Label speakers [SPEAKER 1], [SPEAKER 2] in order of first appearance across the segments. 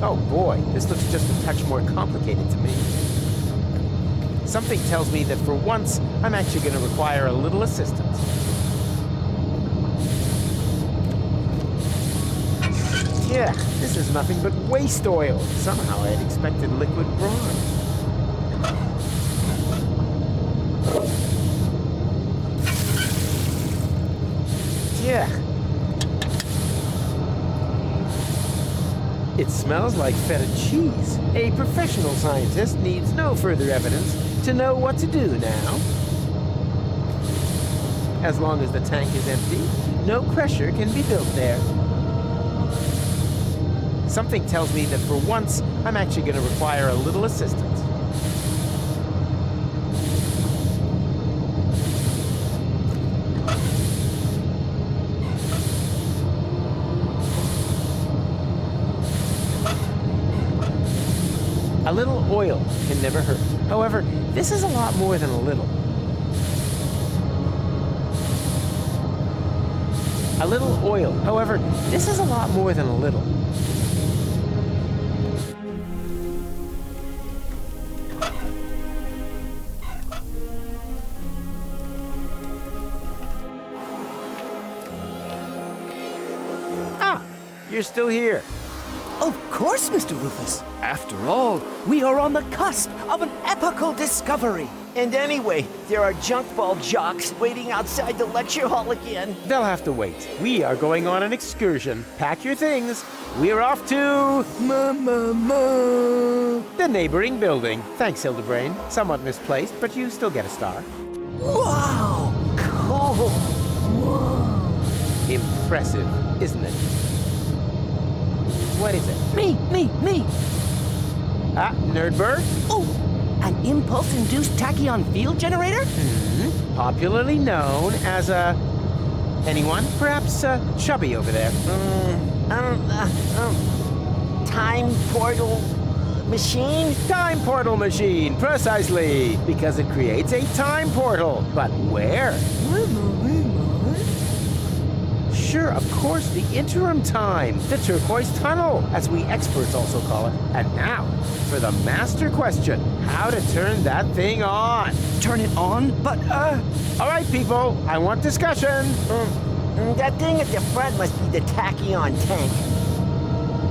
[SPEAKER 1] Oh boy, this looks just a touch more complicated to me. Something tells me that for once, I'm actually going to require a little assistance. Yeah, this is nothing but waste oil. Somehow I had expected liquid bronze. Yeah. It smells like feta cheese. A professional scientist needs no further evidence to know what to do now. As long as the tank is empty, no pressure can be built there. Something tells me that for once, I'm actually going to require a little assistance. A little oil can never hurt. However, this is a lot more than a little. A little oil. However, this is a lot more than a little. Ah, you're still here.
[SPEAKER 2] Of course, Mr. Rufus. After all, we are on the cusp of an epical discovery.
[SPEAKER 3] And anyway, there are junk ball jocks waiting outside the lecture hall again.
[SPEAKER 1] They'll have to wait. We are going on an excursion. Pack your things. We're off to... the neighboring building. Thanks, Hildebrain. Somewhat misplaced, but you still get a star.
[SPEAKER 2] Wow!
[SPEAKER 3] Cool.
[SPEAKER 2] Whoa!
[SPEAKER 1] Impressive, isn't it? What is it?
[SPEAKER 2] Me!
[SPEAKER 1] Ah, Nerdberg?
[SPEAKER 2] Oh! An impulse-induced tachyon field generator?
[SPEAKER 1] Popularly known as a... anyone? Perhaps Chubby over there.
[SPEAKER 3] Time portal machine?
[SPEAKER 1] Time portal machine, precisely. Because it creates a time portal. But where? Sure, of course, the interim time. The turquoise tunnel, as we experts also call it. And now, for the master question. How to turn that thing on.
[SPEAKER 2] Turn it on? But,
[SPEAKER 1] All right, people, I want discussion.
[SPEAKER 3] That thing at the front must be the tachyon tank.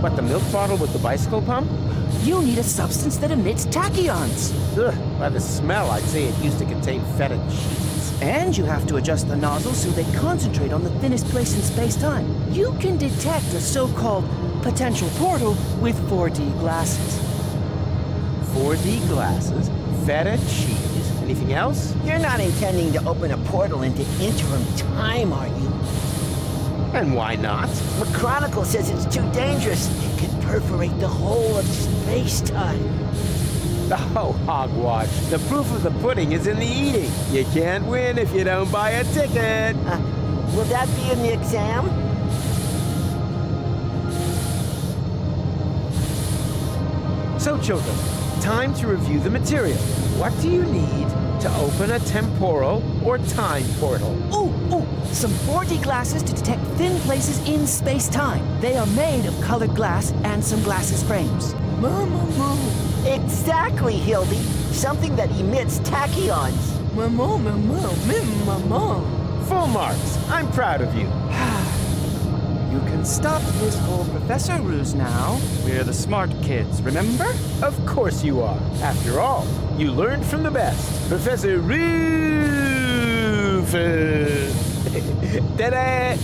[SPEAKER 1] What, the milk bottle with the bicycle pump?
[SPEAKER 2] you need a substance that emits tachyons.
[SPEAKER 1] Ugh, by the smell, I'd say it used to contain feta cheese.
[SPEAKER 2] And you have to adjust the nozzles so they concentrate on the thinnest place in space-time. You can detect a so-called potential portal with 4D glasses.
[SPEAKER 1] 4D glasses, feta cheese, anything else?
[SPEAKER 3] You're not intending to open a portal into interim time, are you?
[SPEAKER 1] And why not?
[SPEAKER 3] McChronicle says it's too dangerous. It could perforate the whole of space-time.
[SPEAKER 1] Oh, hogwash. The proof of the pudding is in the eating. You can't win if you don't buy a ticket.
[SPEAKER 3] Will that be in the exam?
[SPEAKER 1] So, children, time to review the material. What do you need to open a temporal or time portal?
[SPEAKER 2] Ooh, some 4D glasses to detect thin places in space-time. They are made of colored glass and some glasses frames.
[SPEAKER 3] Exactly, Hildy. Something that emits tachyons.
[SPEAKER 1] Full marks. I'm proud of you.
[SPEAKER 2] You can stop this whole professor ruse now. We're the smart kids, remember?
[SPEAKER 1] Of course you are. After all, you learned from the best. Professor Rufus. Ta-da!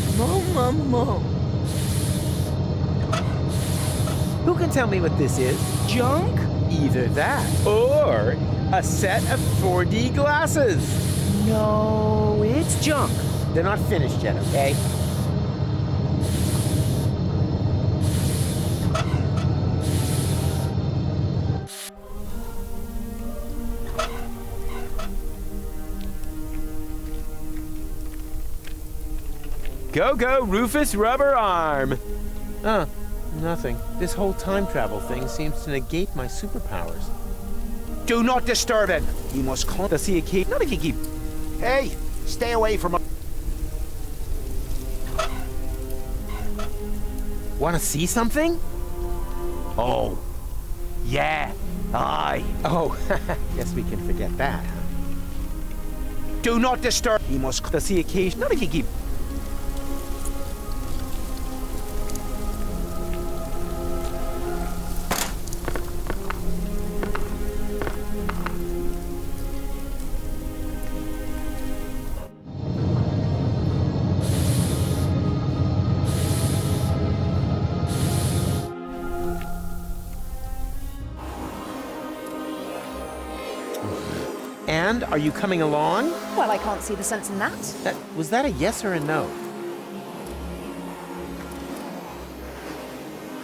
[SPEAKER 1] Who can tell me what this is?
[SPEAKER 2] Junk?
[SPEAKER 1] Either that, or a set of 4D glasses.
[SPEAKER 2] No, it's junk.
[SPEAKER 1] They're not finished yet, okay? Go, Rufus Rubber Arm! Oh, nothing. This whole time travel thing seems to negate my superpowers.
[SPEAKER 4] Do not disturb it. You must call.
[SPEAKER 1] Does he keep? Not if he keep.
[SPEAKER 4] Hey, stay away from.
[SPEAKER 1] Want to see something?
[SPEAKER 4] Oh. Yeah. Aye.
[SPEAKER 1] Oh, guess we can forget that, huh?
[SPEAKER 4] Do not disturb. He must.
[SPEAKER 1] Does he occasionally? Not if you keep. And are you coming along?
[SPEAKER 5] Well, I can't see the sense in that.
[SPEAKER 1] Was that a yes or a no?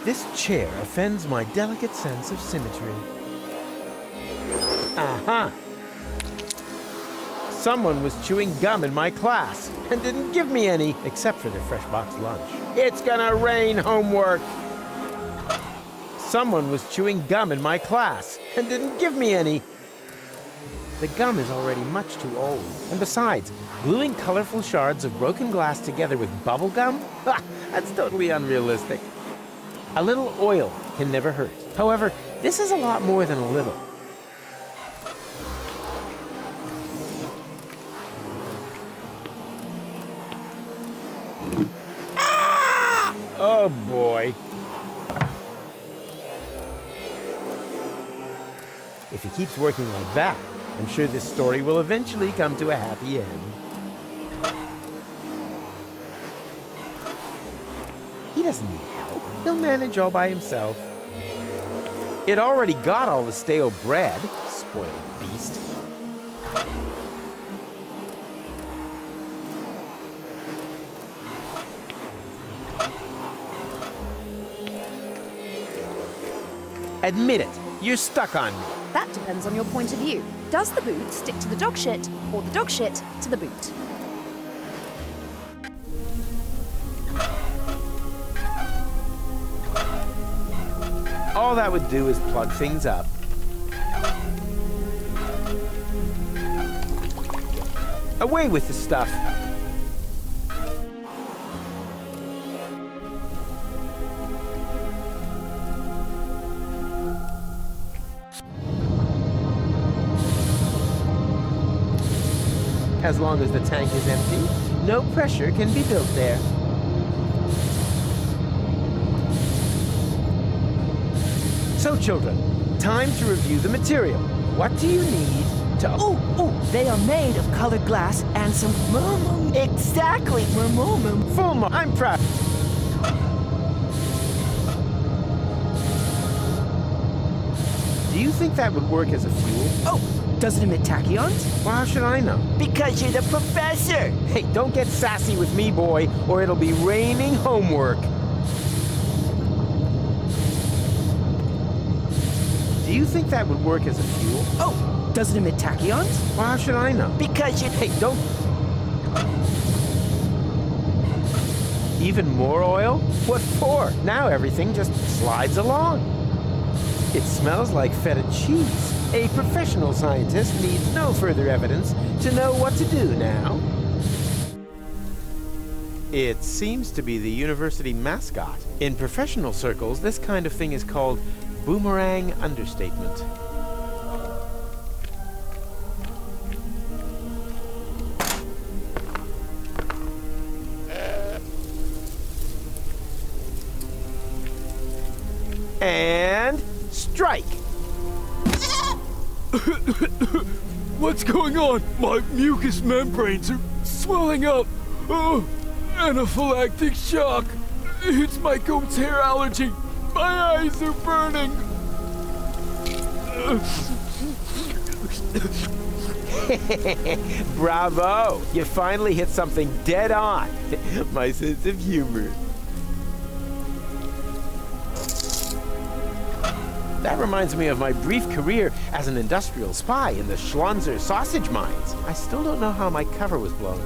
[SPEAKER 1] This chair offends my delicate sense of symmetry. Uh-huh. Someone was chewing gum in my class and didn't give me any, except for their fresh box lunch. It's gonna rain homework. Someone was chewing gum in my class and didn't give me any. The gum is already much too old. And besides, gluing colorful shards of broken glass together with bubble gum? Ha! That's totally unrealistic. A little oil can never hurt. However, this is a lot more than a little. Ah! Oh boy. If he keeps working like that, I'm sure this story will eventually come to a happy end. He doesn't need help. He'll manage all by himself. It already got all the stale bread, spoiled beast. Admit it, you're stuck on me.
[SPEAKER 5] That depends on your point of view. Does the boot stick to the dog shit, or the dog shit to the boot?
[SPEAKER 1] All that would do is plug things up. Away with the stuff. As long as the tank is empty, no pressure can be built there. So, children, time to review the material. What do you need to...
[SPEAKER 2] They are made of colored glass and some
[SPEAKER 3] Exactly.
[SPEAKER 1] Full mark. I'm proud. Do you think that would work as a fuel?
[SPEAKER 2] Does it emit tachyons?
[SPEAKER 1] Well, how should I know?
[SPEAKER 3] Because you're the professor.
[SPEAKER 1] Hey, don't get sassy with me, boy, or it'll be raining homework. Do you think that would work as a fuel?
[SPEAKER 2] Does it emit tachyons?
[SPEAKER 1] Well, how should I know?
[SPEAKER 3] Because you...
[SPEAKER 1] Hey, don't... Even more oil? What for? Now everything just slides along. It smells like feta cheese. A professional scientist needs no further evidence to know what to do now. It seems to be the university mascot. In professional circles, this kind of thing is called boomerang understatement. And strike!
[SPEAKER 6] What's going on? My mucous membranes are swelling up. Oh, anaphylactic shock. It's my goat's hair allergy. My eyes are burning.
[SPEAKER 1] Bravo! You finally hit something dead on. My sense of humor. That reminds me of my brief career as an industrial spy in the Schlonzer sausage mines. I still don't know how my cover was blown.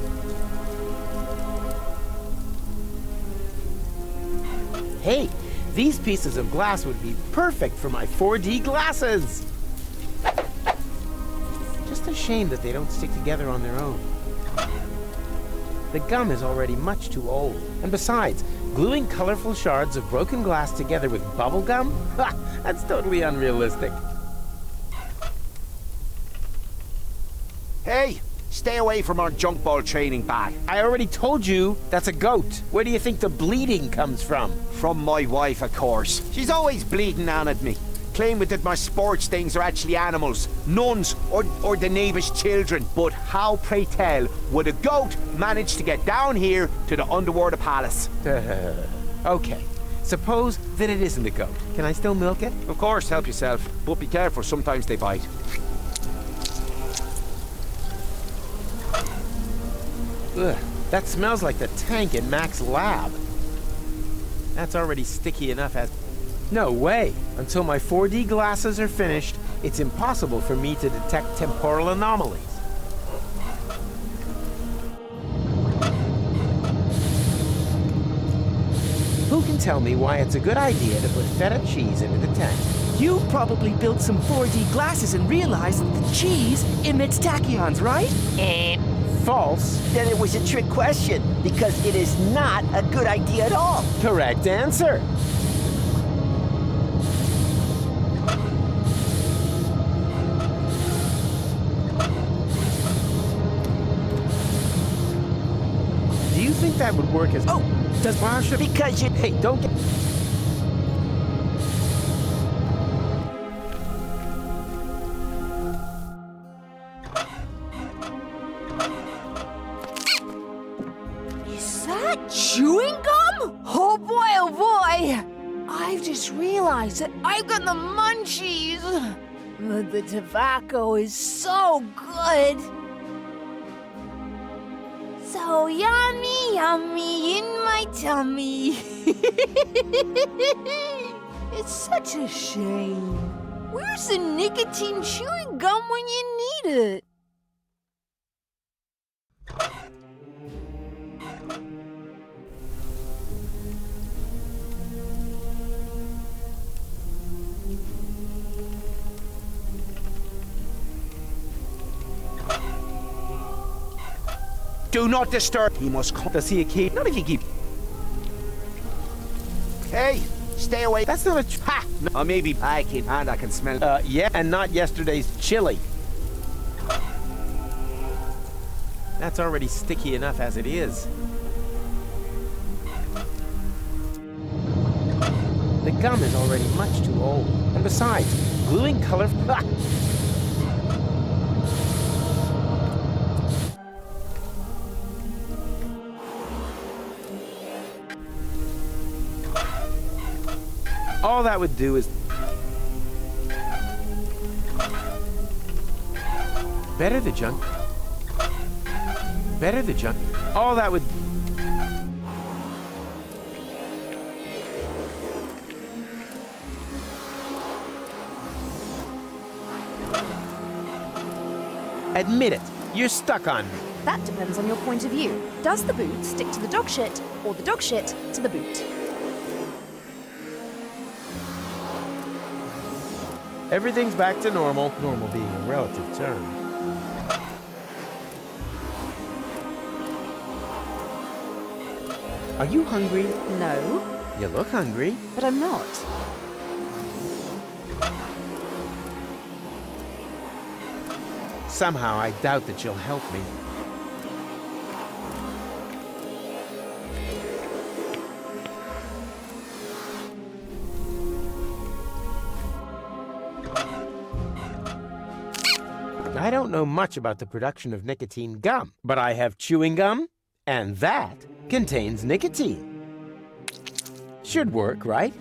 [SPEAKER 1] Hey, these pieces of glass would be perfect for my 4D glasses. Just a shame that they don't stick together on their own. The gum is already much too old. And besides, Gluing colorful shards of broken glass together with bubble gum? Ha! That's totally unrealistic.
[SPEAKER 4] Hey, stay away from our junk ball training bag.
[SPEAKER 1] I already told you that's a goat. Where do you think the bleeding comes from?
[SPEAKER 4] From my wife, of course. She's always bleeding on at me, claiming that my sports things are actually animals, nuns, or the neighbour's children. But how, pray tell, would a goat manage to get down here to the underwater palace?
[SPEAKER 1] Okay, suppose that it isn't a goat. Can I still milk it?
[SPEAKER 4] Of course, help yourself, but be careful, sometimes they bite.
[SPEAKER 1] Ugh, that smells like the tank in Mac's lab. That's already sticky enough as... No way! Until my 4D glasses are finished, it's impossible for me to detect temporal anomalies. Who can tell me why it's a good idea to put feta cheese into the tank?
[SPEAKER 2] You probably built some 4D glasses and realized that the cheese emits tachyons, right?
[SPEAKER 1] False.
[SPEAKER 3] Then it was a trick question, because it is not a good idea at all.
[SPEAKER 1] Correct answer. Do you think that would work as...
[SPEAKER 3] Oh,
[SPEAKER 1] does Marsha...
[SPEAKER 3] because you...
[SPEAKER 1] Hey, don't get...
[SPEAKER 7] Is that chewing gum? Oh boy, I've just realized that I've got the munchies. But the tobacco is so good. So yummy, yummy in my tummy. It's such a shame. Where's the nicotine chewing gum when you need it?
[SPEAKER 4] Do not disturb. He must come.
[SPEAKER 1] Does he a key? Not if you keep...
[SPEAKER 4] Hey, stay away.
[SPEAKER 1] That's not a... Ha!
[SPEAKER 4] Or maybe I can smell.
[SPEAKER 1] Yeah, and not yesterday's chili. That's already sticky enough as it is. The gum is already much too old. And besides, gluing color... Ha! All that would do is... Better the junk. Better the junk. All that would... Admit it, you're stuck on me.
[SPEAKER 5] That depends on your point of view. Does the boot stick to the dog shit, or the dog shit to the boot?
[SPEAKER 1] Everything's back to normal. Normal being a relative term. Are you hungry?
[SPEAKER 5] No,
[SPEAKER 1] You look hungry.
[SPEAKER 5] but I'm not.
[SPEAKER 1] Somehow I doubt that you'll help me. I don't know much about the production of nicotine gum, but I have chewing gum, and that contains nicotine. Should work, right?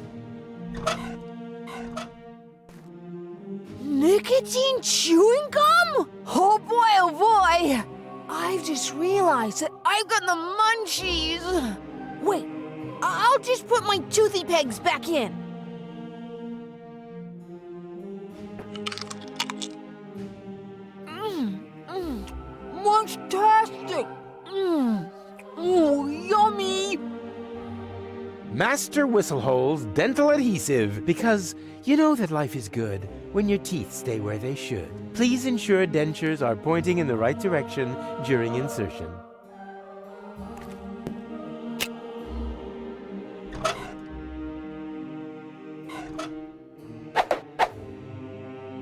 [SPEAKER 7] Nicotine chewing gum? Oh boy, I've just realized that I've got the munchies. Wait, I'll just put my toothy pegs back in. Munchtastic! Oh, yummy!
[SPEAKER 1] Master Whistlehole's dental adhesive, because you know that life is good when your teeth stay where they should. Please ensure dentures are pointing in the right direction during insertion.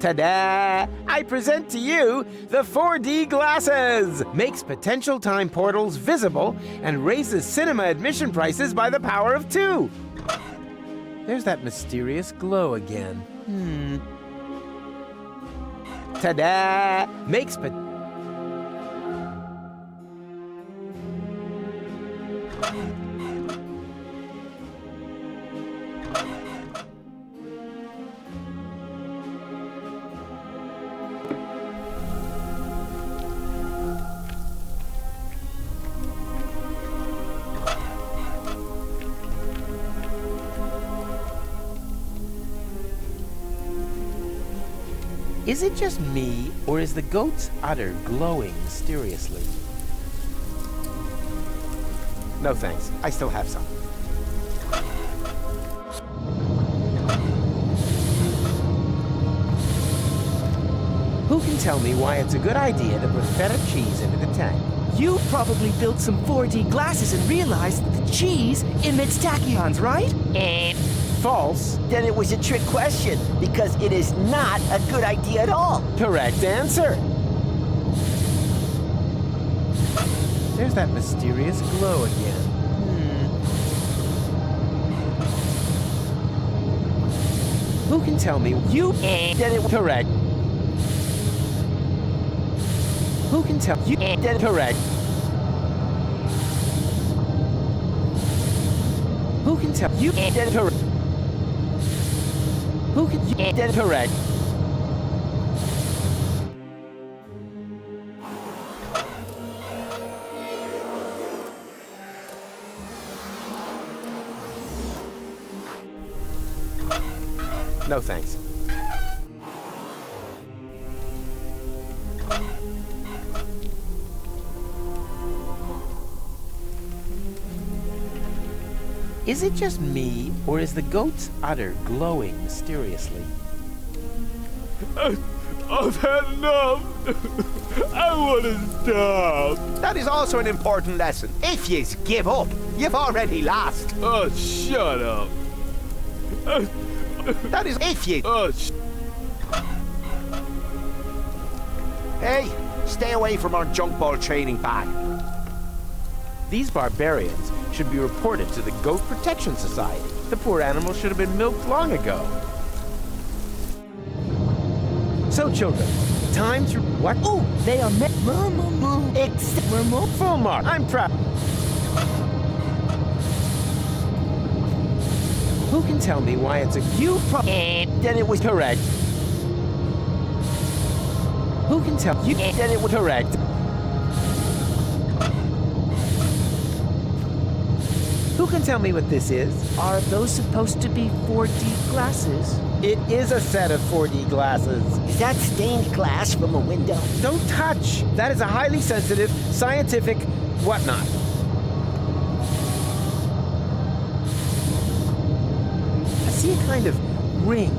[SPEAKER 1] Ta-da! I present to you the 4D glasses! Makes potential time portals visible and raises cinema admission prices by the power of 2. There's that mysterious glow again. Ta-da! Makes Is it just me, or is the goat's udder glowing mysteriously? No thanks, I still have some. Who can tell me why it's a good idea to put feta cheese into the tank?
[SPEAKER 2] You probably built some 4D glasses and realized that the cheese emits tachyons, right?
[SPEAKER 1] False.
[SPEAKER 3] Then it was a trick question, because it is not a good idea at all.
[SPEAKER 1] Correct answer. There's that mysterious glow again. Who can tell me you
[SPEAKER 3] Then it
[SPEAKER 1] correct? Who can tell you correct? Who can tell you correct? Who can you correct? No thanks. Is it just me, or is the goat's udder glowing mysteriously?
[SPEAKER 6] I've had enough. I want to stop.
[SPEAKER 4] That is also an important lesson. If you give up, you've already lost.
[SPEAKER 6] Oh, shut up.
[SPEAKER 4] That is if you... Hey, stay away from our junk ball training bag.
[SPEAKER 1] These barbarians should be reported to the Goat Protection Society. The poor animal should have been milked long ago. So, children, time to... What?
[SPEAKER 2] Oh, they are
[SPEAKER 1] Full mark. I'm proud. Who can tell me why it's a...
[SPEAKER 3] Then it was
[SPEAKER 1] Correct. Who can tell you...
[SPEAKER 3] Then it was
[SPEAKER 1] Correct. Who can tell me what this is?
[SPEAKER 2] Are those supposed to be 4D glasses?
[SPEAKER 1] It is a set of 4D glasses.
[SPEAKER 3] Is that stained glass from a window?
[SPEAKER 1] Don't touch! That is a highly sensitive, scientific whatnot. I see a kind of ring.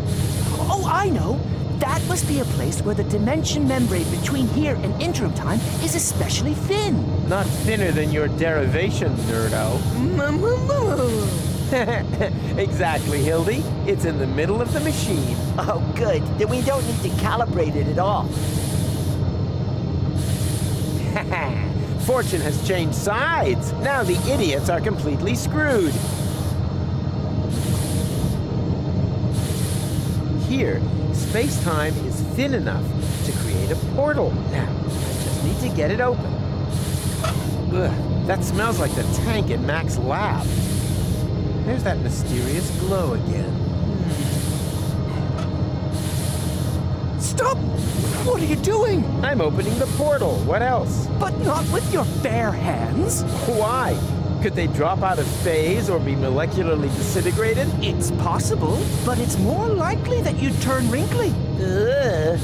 [SPEAKER 2] Oh, I know! That must be a place where the dimension membrane between here and interim time is especially thin.
[SPEAKER 1] Not thinner than your derivation, nerdo. Exactly, Hildy. It's in the middle of the machine.
[SPEAKER 3] Oh, good. Then we don't need to calibrate it at all.
[SPEAKER 1] Fortune has changed sides. Now the idiots are completely screwed. Here, space-time is thin enough to create a portal. Now, I just need to get it open. Ugh, that smells like the tank in Mac's lab. There's that mysterious glow again.
[SPEAKER 2] Stop! What are you doing?
[SPEAKER 1] I'm opening the portal. What else?
[SPEAKER 2] But not with your bare hands.
[SPEAKER 1] Why? Could they drop out of phase or be molecularly disintegrated?
[SPEAKER 2] It's possible, but it's more likely that you'd turn wrinkly.
[SPEAKER 1] Ugh.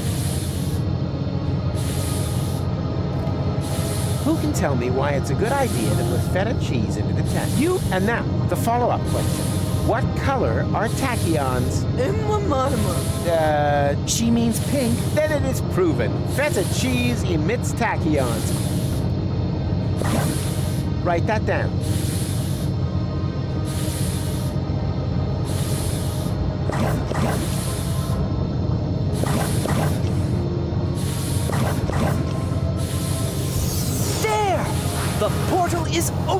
[SPEAKER 1] Who can tell me why it's a good idea to put feta cheese into the tank? You. And now, the follow-up question. What color are tachyons?
[SPEAKER 2] She means pink.
[SPEAKER 1] Then it is proven. Feta cheese emits tachyons. Write that down.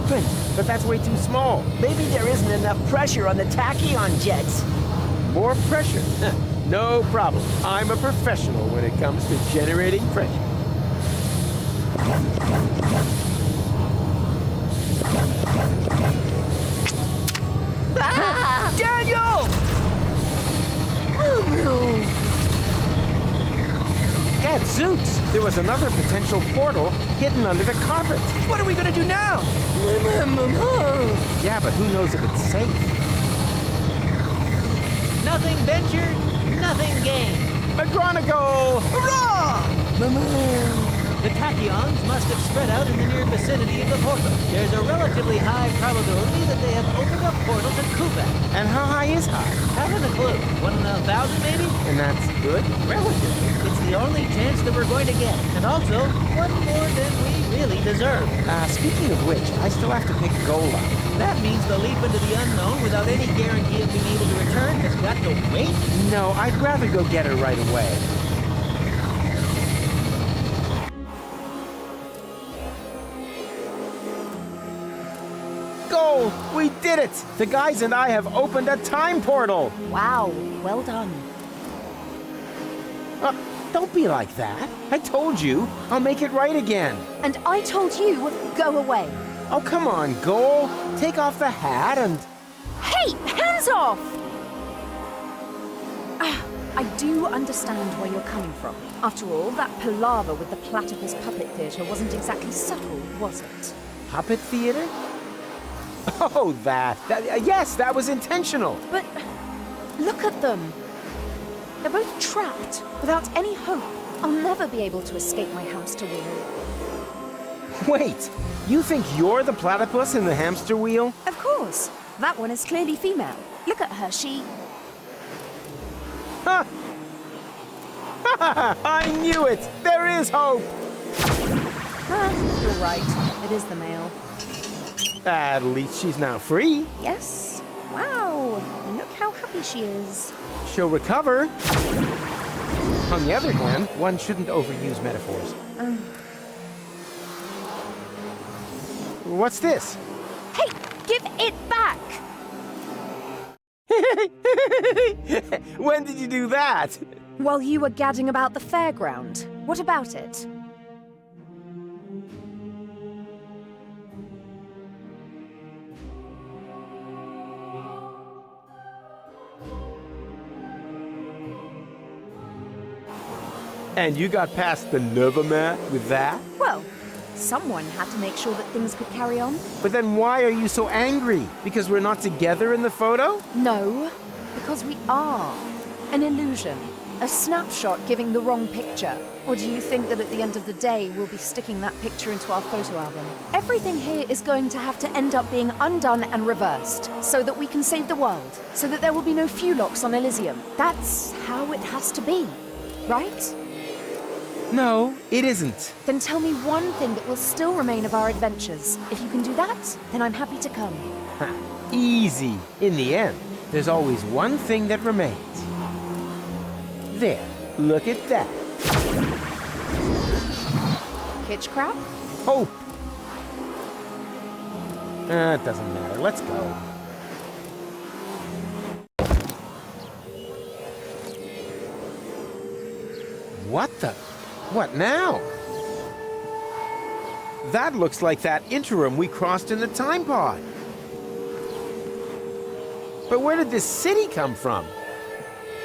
[SPEAKER 1] open, but that's way too small.
[SPEAKER 3] Maybe there isn't enough pressure on the tachyon jets.
[SPEAKER 1] More pressure? No problem. I'm a professional when it comes to generating pressure.
[SPEAKER 3] Ah! Daniel!
[SPEAKER 1] Gadzooks! There was another potential portal hidden under the carpet.
[SPEAKER 2] What are we gonna do now?
[SPEAKER 1] Yeah, but who knows if it's safe?
[SPEAKER 8] Nothing ventured, nothing gained.
[SPEAKER 1] McGonagall!
[SPEAKER 2] Hurrah!
[SPEAKER 8] The tachyons must have spread out in the near vicinity of the portal. There's a relatively high probability that they have opened up portals at Kubat.
[SPEAKER 1] And how high is high?
[SPEAKER 8] Haven't a clue. 1 in 1,000 maybe?
[SPEAKER 1] And that's good? Relative.
[SPEAKER 8] It's the only chance that we're going to get. And also, one more than we really deserve.
[SPEAKER 1] Speaking of which, I still have to pick Gola.
[SPEAKER 8] That means the leap into the unknown without any guarantee of being able to return has got to wait.
[SPEAKER 1] No, I'd rather go get her right away. Goal! We did it! The guys and I have opened a time portal!
[SPEAKER 5] Wow, well done.
[SPEAKER 1] Don't be like that. I told you. I'll make it right again.
[SPEAKER 5] And I told you, go away.
[SPEAKER 1] Oh, come on, Goal. Take off the hat and...
[SPEAKER 5] Hey, hands off! I do understand where you're coming from. After all, that palaver with the platypus puppet theatre wasn't exactly subtle, was it?
[SPEAKER 1] Puppet theater? Oh, that yes, that was intentional.
[SPEAKER 5] But look at them. They're both trapped, without any hope. I'll never be able to escape my hamster wheel.
[SPEAKER 1] Wait, you think you're the platypus in the hamster wheel?
[SPEAKER 5] Of course. That one is clearly female. Look at her, she...
[SPEAKER 1] Ha! I knew it! There is hope!
[SPEAKER 5] You're right. It is the male.
[SPEAKER 1] At least she's now free.
[SPEAKER 5] Yes. Wow. Look how happy she is.
[SPEAKER 1] She'll recover. On the other hand, one shouldn't overuse metaphors. What's this?
[SPEAKER 5] Hey, give it back!
[SPEAKER 1] When did you do that?
[SPEAKER 5] While you were gadding about the fairground. What about it?
[SPEAKER 1] And you got past the Nevermat with that?
[SPEAKER 5] Well, someone had to make sure that things could carry on.
[SPEAKER 1] But then why are you so angry? Because we're not together in the photo?
[SPEAKER 5] No, because we are. An illusion. A snapshot giving the wrong picture. Or do you think that at the end of the day, we'll be sticking that picture into our photo album? Everything here is going to have to end up being undone and reversed, so that we can save the world, so that there will be no Fulocks on Elysium. That's how it has to be, right?
[SPEAKER 1] No, it isn't.
[SPEAKER 5] Then tell me one thing that will still remain of our adventures. If you can do that, then I'm happy to come.
[SPEAKER 1] Ha, easy. In the end, there's always one thing that remains. There, look at that.
[SPEAKER 5] Hitchcraft?
[SPEAKER 1] Hope. It doesn't matter. Let's go. What the? What now? That looks like that interim we crossed in the time pod. But where did this city come from?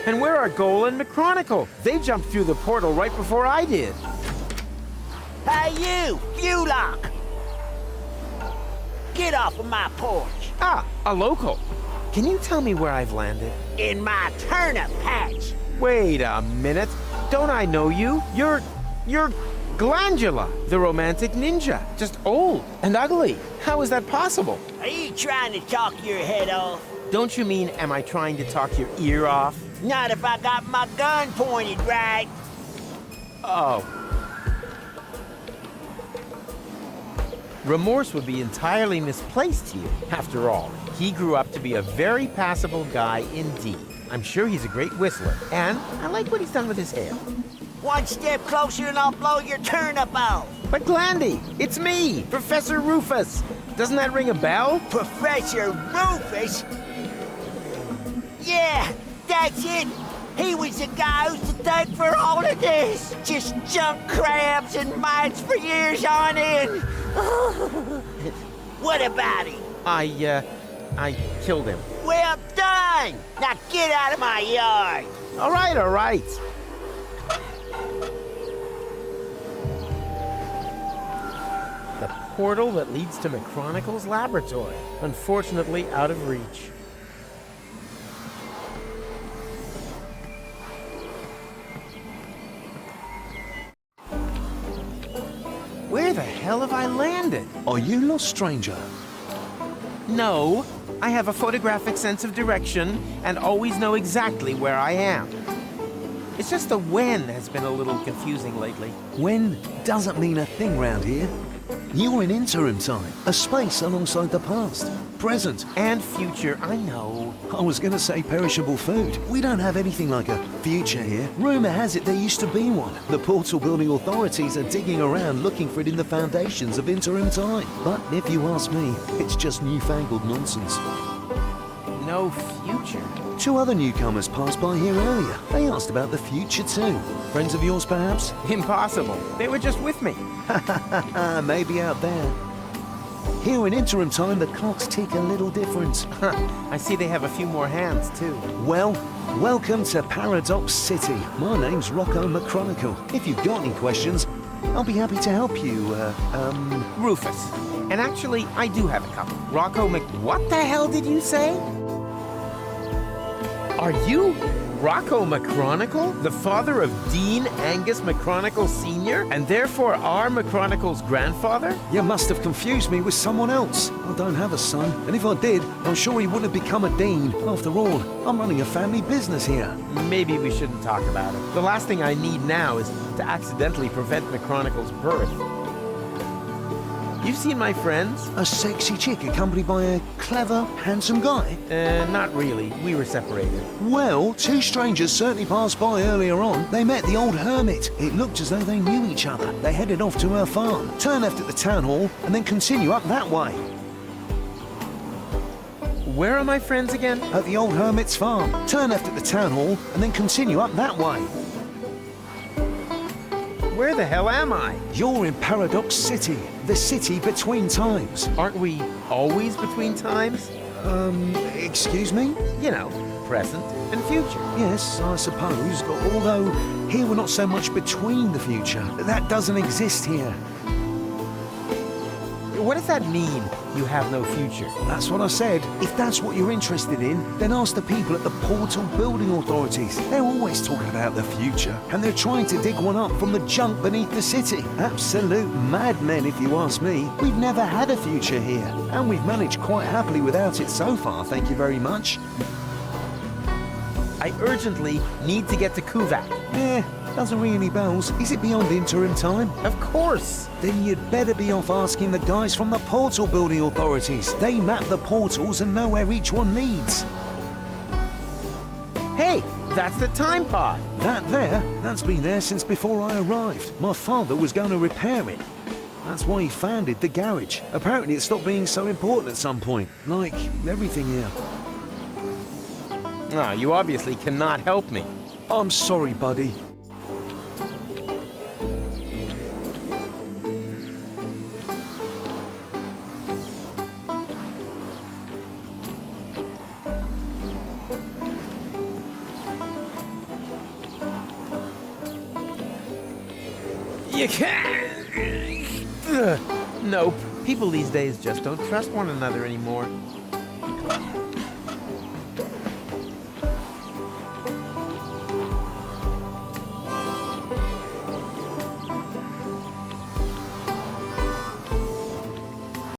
[SPEAKER 1] And where are Goal and McChronicle? They jumped through the portal right before I did.
[SPEAKER 3] Hey, you! Fulock! Get off of my porch!
[SPEAKER 1] Ah, a local. Can you tell me where I've landed?
[SPEAKER 3] In my turnip patch!
[SPEAKER 1] Wait a minute. Don't I know you? You're Glandula, the romantic ninja. Just old and ugly. How is that possible?
[SPEAKER 3] Are you trying to talk your head off?
[SPEAKER 1] Don't you mean, am I trying to talk your ear off?
[SPEAKER 3] Not if I got my gun pointed right.
[SPEAKER 1] Oh. Remorse would be entirely misplaced here. After all, he grew up to be a very passable guy indeed. I'm sure he's a great whistler, and I like what he's done with his hair.
[SPEAKER 3] One step closer and I'll blow your turnip out.
[SPEAKER 1] But Glandy, it's me, Professor Rufus. Doesn't that ring a bell?
[SPEAKER 3] Professor Rufus? Yeah, that's it. He was the guy who's the thug for all of this. Just junk crabs and mines for years on end. What about him?
[SPEAKER 1] I killed him.
[SPEAKER 3] Well done! Now get out of my yard!
[SPEAKER 1] All right, all right. The portal that leads to McChronicle's laboratory. Unfortunately, out of reach. Where the hell have I landed?
[SPEAKER 9] Are you lost, stranger?
[SPEAKER 1] No, I have a photographic sense of direction and always know exactly where I am. It's just the when has been a little confusing lately.
[SPEAKER 9] When doesn't mean a thing round here. You're in interim time, a space alongside the past, present.
[SPEAKER 1] And future, I know.
[SPEAKER 9] I was gonna say perishable food. We don't have anything like a future here. Rumor has it there used to be one. The portal building authorities are digging around looking for it in the foundations of interim time. But if you ask me, it's just newfangled nonsense.
[SPEAKER 1] No future.
[SPEAKER 9] 2 other newcomers passed by here earlier. They asked about the future too. Friends of yours, perhaps?
[SPEAKER 1] Impossible. They were just with me.
[SPEAKER 9] Maybe out there. Here in interim time, the clocks tick a little different.
[SPEAKER 1] I see they have a few more hands, too.
[SPEAKER 9] Well, welcome to Paradox City. My name's Rocco McChronicle. If you've got any questions, I'll be happy to help you,
[SPEAKER 1] Rufus. And actually, I do have a couple. Rocco What the hell did you say? Are you Rocco McChronicle, the father of Dean Angus McChronicle Sr., and therefore our McChronicle's grandfather?
[SPEAKER 9] You must have confused me with someone else. I don't have a son, and if I did, I'm sure he wouldn't have become a dean. After all, I'm running a family business here.
[SPEAKER 1] Maybe we shouldn't talk about it. The last thing I need now is to accidentally prevent McChronicle's birth. You've seen my friends?
[SPEAKER 9] A sexy chick accompanied by a clever, handsome guy?
[SPEAKER 1] Not really. We were separated.
[SPEAKER 9] Well, 2 strangers certainly passed by earlier on. They met the old hermit. It looked as though they knew each other. They headed off to her farm, turn left at the town hall, and then continue up that way.
[SPEAKER 1] Where are my friends again?
[SPEAKER 9] At the old hermit's farm. Turn left at the town hall, and then continue up that way.
[SPEAKER 1] Where the hell am I?
[SPEAKER 9] You're in Paradox City, the city between times.
[SPEAKER 1] Aren't we always between times?
[SPEAKER 9] Excuse me?
[SPEAKER 1] You know, present and future.
[SPEAKER 9] Yes, I suppose, although here we're not so much between the future. That doesn't exist here.
[SPEAKER 1] What does that mean, you have no future?
[SPEAKER 9] That's what I said. If that's what you're interested in, then ask the people at the portal building authorities. They're always talking about the future, and they're trying to dig one up from the junk beneath the city. Absolute madmen, if you ask me. We've never had a future here, and we've managed quite happily without it so far, thank you very much.
[SPEAKER 1] I urgently need to get to Kuvak.
[SPEAKER 9] Doesn't ring any bells. Is it beyond interim time?
[SPEAKER 1] Of course.
[SPEAKER 9] Then you'd better be off asking the guys from the portal building authorities. They map the portals and know where each one leads.
[SPEAKER 1] Hey, that's the time pod.
[SPEAKER 9] That's been there since before I arrived. My father was going to repair it. That's why he founded the garage. Apparently it stopped being so important at some point, like everything here.
[SPEAKER 1] Ah, you obviously cannot help me.
[SPEAKER 9] I'm sorry, buddy.
[SPEAKER 1] You can't. Nope. People these days just don't trust one another anymore.